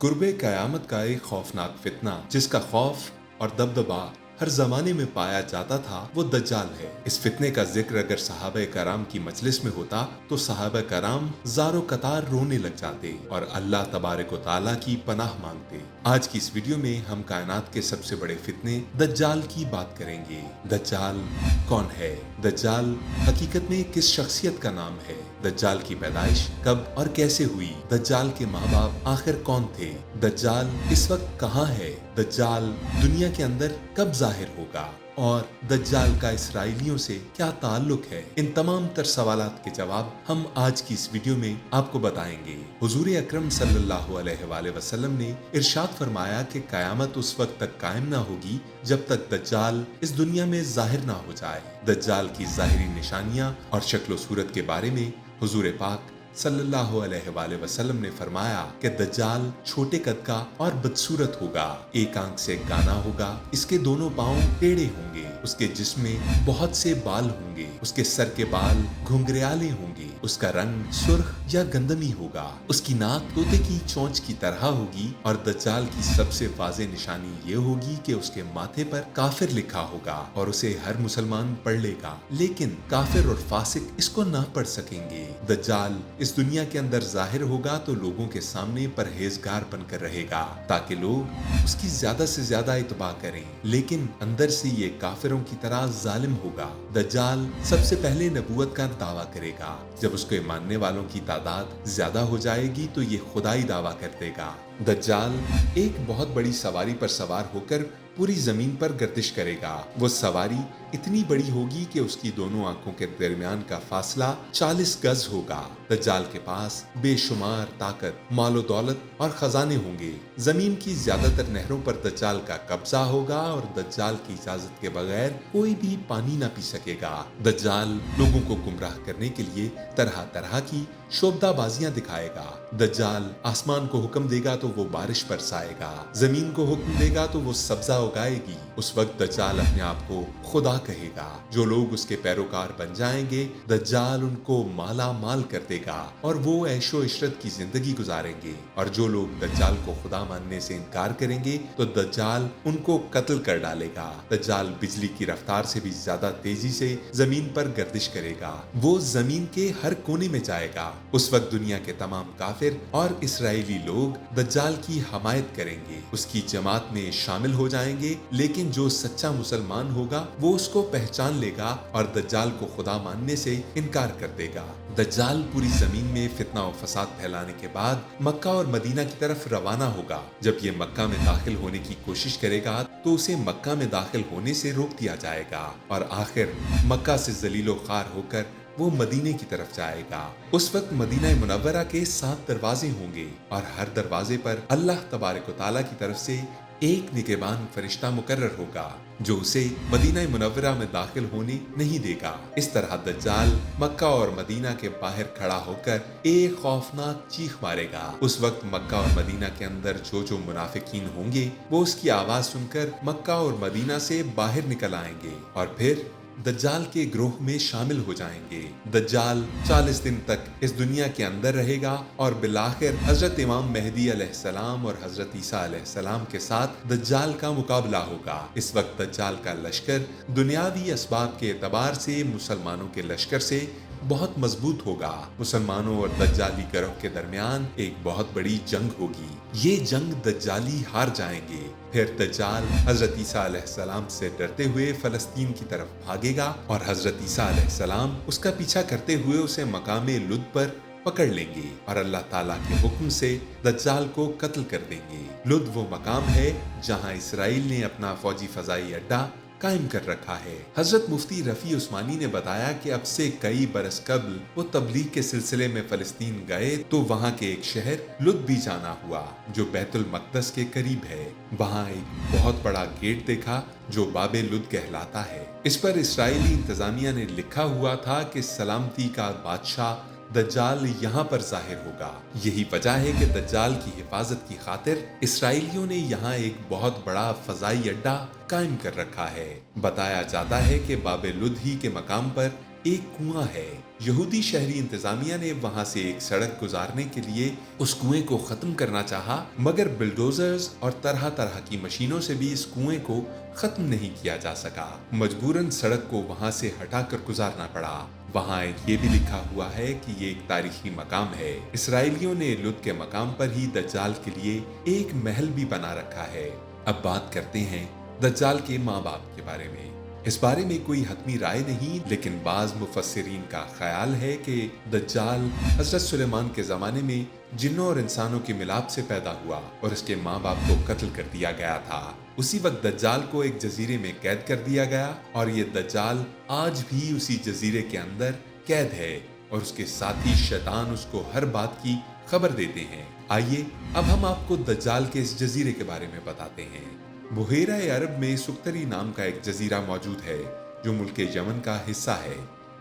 कुर्बे क़यामत का एक खौफनाक फितना जिसका खौफ और दबदबा हर जमाने में पाया जाता था, वो दज्जाल है। इस फितने का जिक्र अगर सहाबा कराम की मजलिस में होता तो सहाबा कराम ज़ारो कतार रोने लग जाते और अल्लाह तबारक व तआला की पनाह मांगते। आज की इस वीडियो में हम कायनात के सबसे बड़े फितने दज्जाल की बात करेंगे। दज्जाल कौन है? दज्जाल हकीकत में किस शख्सियत का नाम है? दज्जाल की पैदाइश कब और कैसे हुई? दज्जाल के माँ बाप आखिर कौन थे? दज्जाल इस वक्त कहाँ है? दज्जाल दुनिया के अंदर कब जाहिर होगा? और दज्जाल का इसराइलियों से क्या ताल्लुक है? इन तमाम तर सवालात के जवाब हम आज की इस वीडियो में आपको बताएंगे। हुजूर अकरम सल्लल्लाहु अलैहि वसल्लम ने इरशाद फरमाया कि कयामत उस वक्त तक कायम ना होगी जब तक दज्जाल इस दुनिया में जाहिर ना हो जाए। दज्जाल की ज़ाहिरी निशानियां और शक्ल सूरत के बारे में हुजूर पाक सल्लल्लाहु अलैहि वसल्लम ने फरमाया कि दज्जाल छोटे कद का और बदसूरत होगा, एक आंख से गाना होगा, इसके दोनों पांव टेढ़े होंगे, उसके जिस्म में बहुत से बाल होंगे, उसके सर के बाल घुंघराले होंगे, उसका रंग सुर्ख या गंदमी होगा, उसकी नाक तोते की चोंच की तरह होगी और दज्जाल की सबसे वाज़ेह निशानी ये होगी कि उसके माथे पर काफिर लिखा होगा और उसे हर मुसलमान पढ़ लेगा, लेकिन काफिर और फासिक इसको ना पढ़ सकेंगे। दज्जाल इस दुनिया के अंदर जाहिर होगा तो लोगों के सामने परहेजगार बनकर रहेगा ताकि लोग उसकी ज्यादा से ज्यादा इत्बा करें, लेकिन अंदर से ये काफिरों की तरह जालिम होगा। दज्जाल सबसे पहले नबूवत का दावा करेगा, जब उसके मानने वालों की तादाद ज्यादा हो जाएगी तो ये खुदाई दावा कर देगा। दज्जाल एक बहुत बड़ी सवारी पर सवार होकर पूरी जमीन पर गर्दिश करेगा। वो सवारी इतनी बड़ी होगी कि उसकी दोनों आंखों के दरमियान का फासला 40 गज होगा। दज्जाल के पास बेशुमार ताकत, मालो दौलत और खजाने होंगे। जमीन की ज्यादातर नहरों पर दज्जाल का कब्जा होगा और दज्जाल की इजाजत के बगैर कोई भी पानी ना पी सकेगा। दज्जाल लोगों को गुमराह करने के लिए तरह तरह की शोभदाबाजियां दिखाएगा। दज्जाल आसमान को हुक्म देगा तो वो बारिश बरसाएगा, जमीन को हुक्म देगा तो वो सब्जा उगाएगी। उस वक्त दज्जाल अपने आप को खुदा कहेगा। जो लोग उसके पैरोकार बन जाएंगे, दज्जाल उनको माला माल कर देगा और वो ऐशो इशरत की जिंदगी गुजारेंगे। और जो लोग दज्जाल को खुदा मानने से इनकार करेंगे तो दज्जाल उनको कत्ल कर डालेगा। दज्जाल बिजली की रफ्तार से भी ज्यादा तेजी से जमीन पर गर्दिश करेगा। वो जमीन के हर कोने में जाएगा। उस वक्त दुनिया के तमाम काफिर और इसराइली लोग दज्जाल की हमायत करेंगे, उसकी जमात में शामिल हो जाएंगे, लेकिन जो सच्चा मुसलमान होगा वो उसको पहचान लेगा और दज्जाल को खुदा मानने से इनकार कर देगा। दज्जाल पूरी जमीन में फितना और फसाद फैलाने के बाद मक्का और मदीना की तरफ रवाना होगा। जब ये मक्का में दाखिल होने की कोशिश करेगा तो उसे मक्का में दाखिल होने से रोक दिया जाएगा और आखिर मक्का से जलीलो खार होकर वो मदीने की तरफ जाएगा। उस वक्त मदीना मुनव्वरा के 7 दरवाजे होंगे और हर दरवाजे पर अल्लाह तबारक व तआला की तरफ से एक निगहबान फरिश्ता मुकर्रर होगा जो उसे मदीना मुनव्वरा में दाखिल होने नहीं देगा। इस तरह दज्जाल मक्का और मदीना के बाहर खड़ा होकर एक खौफनाक चीख मारेगा। उस वक्त मक्का और मदीना के अंदर जो जो मुनाफिकीन होंगे वो उसकी आवाज सुनकर मक्का और मदीना से बाहर निकल आएंगे और फिर दज्जाल के ग्रोह में शामिल हो जाएंगे। दज्जाल 40 दिन तक इस दुनिया के अंदर रहेगा और बिलाखिर हजरत इमाम मेहदी अलैहिस्सलाम और हजरत ईसा अलैहिस्सलाम के साथ दज्जाल का मुकाबला होगा। इस वक्त दज्जाल का लश्कर दुनियावी असबाब के एतबार से मुसलमानों के लश्कर से बहुत मजबूत होगा। मुसलमानों और दज्जाली गिरोह के दरमियान एक बहुत बड़ी जंग होगी। ये जंग दज्जाली हार जाएंगे। फिर दज्जाल हजरत ईसा अलैहिस्सलाम से डरते हुए फलस्तीन की तरफ भागेगा और हजरत ईसा अलैहिस्सलाम उसका पीछा करते हुए उसे मकामे लुद पर पकड़ लेंगे और अल्लाह ताला के हुक्म से दज्जाल को कत्ल कर देंगे। लुद वो मकाम है जहां इसराइल ने अपना फौजी फजाई अड्डा कायम कर रखा है। हजरत मुफ्ती रफी उस्मानी ने बताया कि अब से कई बरस कबल वो तबलीग के सिलसिले में फलस्तीन गए तो वहाँ के एक शहर लुद भी जाना हुआ जो बैतुल मक़दस के करीब है। वहाँ एक बहुत बड़ा गेट देखा जो बाबे लुद कहलाता है। इस पर इसराइली इंतजामिया ने लिखा हुआ था कि सलामती का बादशाह दज्जाल यहाँ पर जाहिर होगा। यही वजह है कि दज्जाल की हिफाजत की खातिर इसराइलियों ने यहाँ एक बहुत बड़ा फजाई अड्डा कायम कर रखा है। बताया जाता है कि बाबे लुद ही के मकाम पर एक कुआं है। یہودی شہری انتظامیہ نے وہاں سے ایک سڑک گزارنے کے لیے اس کنویں کو ختم کرنا چاہا، مگر بلڈوزرز اور طرح طرح کی مشینوں سے بھی اس کنویں کو ختم نہیں کیا جا سکا۔ مجبوراً سڑک کو وہاں سے ہٹا کر گزارنا پڑا۔ وہاں یہ بھی لکھا ہوا ہے کہ یہ ایک تاریخی مقام ہے۔ اسرائیلیوں نے لد کے مقام پر ہی دجال کے لیے ایک محل بھی بنا رکھا ہے۔ اب بات کرتے ہیں دجال کے ماں باپ کے بارے میں۔ اس بارے میں کوئی حتمی رائے نہیں، لیکن بعض مفسرین کا خیال ہے کہ دجال حضرت سلیمان کے زمانے میں جنوں اور انسانوں کے ملاپ سے پیدا ہوا اور اس کے ماں باپ کو قتل کر دیا گیا تھا۔ اسی وقت دجال کو ایک جزیرے میں قید کر دیا گیا اور یہ دجال آج بھی اسی جزیرے کے اندر قید ہے اور اس کے ساتھی شیطان اس کو ہر بات کی خبر دیتے ہیں۔ آئیے اب ہم آپ کو دجال کے اس جزیرے کے بارے میں بتاتے ہیں۔ بحیرہ عرب میں سکتری نام کا ایک جزیرہ موجود ہے جو ملک یمن کا حصہ ہے۔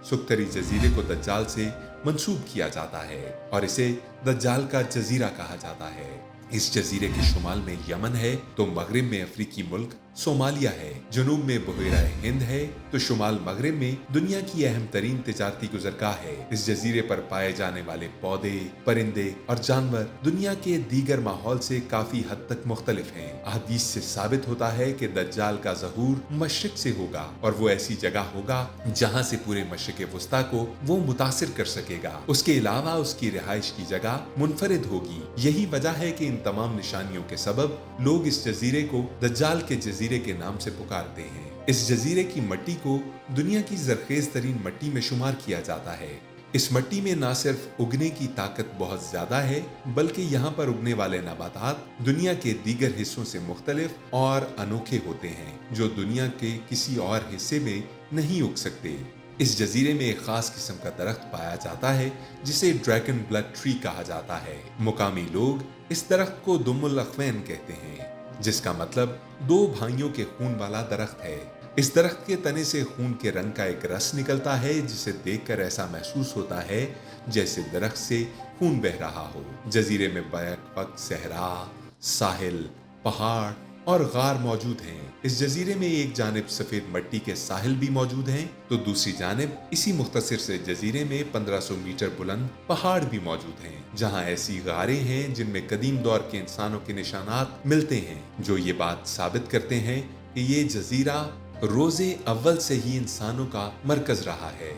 سکتری جزیرے کو دجال سے منسوب کیا جاتا ہے اور اسے دجال کا جزیرہ کہا جاتا ہے۔ اس جزیرے کے شمال میں یمن ہے تو مغرب میں افریقی ملک صومالیہ ہے، جنوب میں بحیرہ ہند ہے تو شمال مغرب میں دنیا کی اہم ترین تجارتی گزرگاہ ہے۔ اس جزیرے پر پائے جانے والے پودے، پرندے اور جانور دنیا کے دیگر ماحول سے کافی حد تک مختلف ہیں۔ احادیث سے ثابت ہوتا ہے کہ دجال کا ظہور مشرق سے ہوگا اور وہ ایسی جگہ ہوگا جہاں سے پورے مشرق وسطیٰ کو وہ متاثر کر سکے گا۔ اس کے علاوہ اس کی رہائش کی جگہ منفرد ہوگی۔ یہی وجہ ہے کہ ان تمام نشانیوں کے سبب لوگ اس جزیرے کو دجال کے جزیرے کے نام سے پکارتے ہیں۔ اس جزیرے کی مٹی کو دنیا کی زرخیز ترین مٹی میں شمار کیا جاتا ہے۔ اس مٹی میں نہ صرف اگنے کی طاقت بہت زیادہ ہے بلکہ یہاں پر اگنے والے نباتات دنیا کے دیگر حصوں سے مختلف اور انوکھے ہوتے ہیں جو دنیا کے کسی اور حصے میں نہیں اگ سکتے۔ اس جزیرے میں ایک خاص قسم کا درخت پایا جاتا ہے جسے ڈریگن بلڈ ٹری کہا جاتا ہے۔ مقامی لوگ اس درخت کو دم الاخوین کہتے ہیں جس کا مطلب دو بھائیوں کے خون والا درخت ہے۔ اس درخت کے تنے سے خون کے رنگ کا ایک رس نکلتا ہے جسے دیکھ کر ایسا محسوس ہوتا ہے جیسے درخت سے خون بہہ رہا ہو۔ جزیرے میں بیک وقت صحرا، ساحل، پہاڑ اور غار موجود ہیں۔ اس جزیرے میں ایک جانب سفید مٹی کے ساحل بھی موجود ہیں تو دوسری جانب اسی مختصر سے جزیرے میں 1500 میٹر بلند پہاڑ بھی موجود ہیں جہاں ایسی غاریں ہیں جن میں قدیم دور کے انسانوں کے نشانات ملتے ہیں جو یہ بات ثابت کرتے ہیں کہ یہ جزیرہ روز اول سے ہی انسانوں کا مرکز رہا ہے۔